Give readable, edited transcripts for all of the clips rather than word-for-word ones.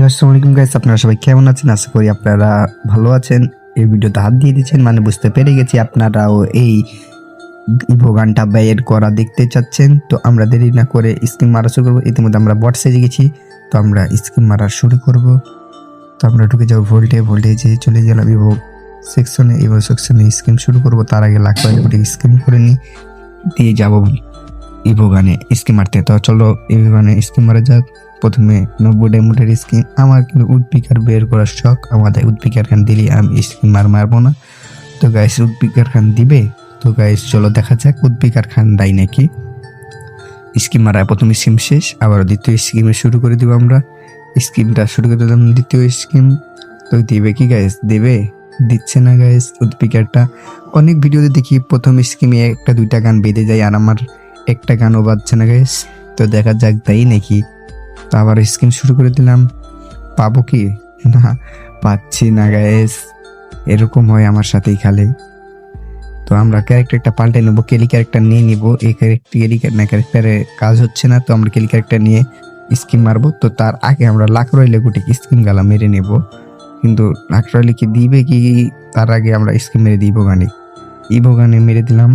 Hello আসসালামু আলাইকুম guys, আপনারা সবাই কেমন আছেন? আশা করি আপনারা ভালো আছেন। এই ভিডিওতে হাত দিয়ে দিচ্ছেন মানে বুঝতে পেরে গেছি আপনারাও এই ইভো গানটা বের করা দেখতে চাচ্ছেন। তো আমরা দেরি না করে স্ক্রিন মারা শুরু করবো। ইতিমধ্যে আমরা বট সেজে গেছি, তো আমরা স্ক্রিন মারা শুরু করব। তো আমরা ঢুকে যাবো ভোল্টেজে চলে গেলাম ইভো সেকশনে স্ক্রিন শুরু করব। তার আগে লাখ স্ক্রিন করে দিয়ে যাবো ইভো গানে স্কিম মারতে। তো চলো ইভো গানে স্কিম মারা যাক। প্রথমে 90 ডায়মন্ডের স্কিম। আমার কিন্তু উডপিকার বের করার শখ, আমাদের উডপিকার খান দিলে আমি স্কিম মারবো না। তো গাইস উডপিকার খান দিবে। তো গাইস চলো দেখা যাক উডপিকার খান দেয় নাকি। স্কিম মারা প্রথম স্কিম শেষ, আবার দ্বিতীয় স্কিমে শুরু করে দিব। আমরা স্কিমটা শুরু করে দিলাম দ্বিতীয় স্কিম। তো দিবে কি গাইস? দেবে, দিচ্ছে না গাইস। উডপিকারটা অনেক ভিডিওতে দেখি প্রথম স্কিমে একটা দুইটা গান বেঁধে যায়, আর আমার একটা গানও বাজছে না গাইস। তো দেখা যাক তাই নাকি। তো আবার স্কিম শুরু করে দিলাম। পাবো কি না, পাচ্ছি না গাইস। এরকম হয় আমার সাথেই খালি। তো আমরা ক্যারেক্টারটা পাল্টে নেবো, কেলি ক্যারেক্টার নিয়ে নিব। এই ক্যারেক্টারে কাজ হচ্ছে না, তো আমরা কেলি ক্যারেক্টার নিয়ে স্কিম মারবো। তো তার আগে আমরা লাখ রইলে গুটি স্কিম গালা মেরে নেব। কিন্তু লাখ রইলে কি দিবে কি, তার আগে আমরা স্কিম মেরে দিব ইভো গানে মেরে দিলাম।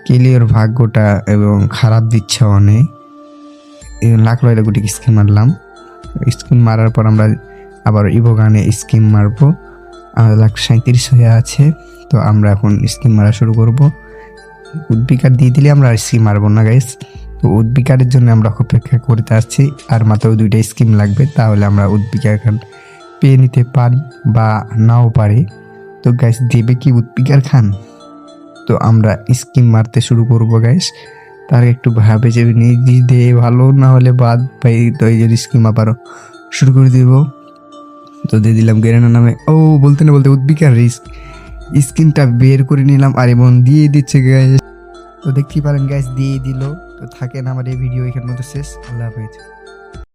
কেলিওর ভাগ্যটা এবং খারাপ দিচ্ছে অনেক। লাখ রয়্যাল গুটি স্কিম মারলাম। স্কিম মারার পর আমরা আবার ইভো গানে স্কিম মারবো। আমাদের 137 হয়ে আছে। তো আমরা এখন স্কিম মারা শুরু করব। উডপিকার দিয়ে দিলে আমরা স্কিম মারবো না গাইস। তো উডপিকারের জন্য আমরা অপেক্ষা করতে আসছি, আর মাত্র 2টা স্কিম লাগবে, তাহলে আমরা উডপিকার খান পেয়ে নিতে পারি বা নাও পারি। তো গাইস দেবে কি উডপিকার খান? তো আমরা স্কিম মারতে শুরু করব গাইস। তার একটু ভাবে যে নিজে দে, ভালো না হলে বাদ পাই। তো এই যে স্কিম আবারও শুরু করে দিব। তো দিয়ে দিলাম গেরেনা নামে। ও বলতে না বলতে উদ্বিকার স্কিনটা বের করে নিলাম, আর এবং দিয়ে দিচ্ছে গাইস। তো দেখতেই পারেন গাইস দিয়ে দিল। তো থাকেন, আমার এই ভিডিও এখানে মতো শেষ। আল্লাহ হাফেজ।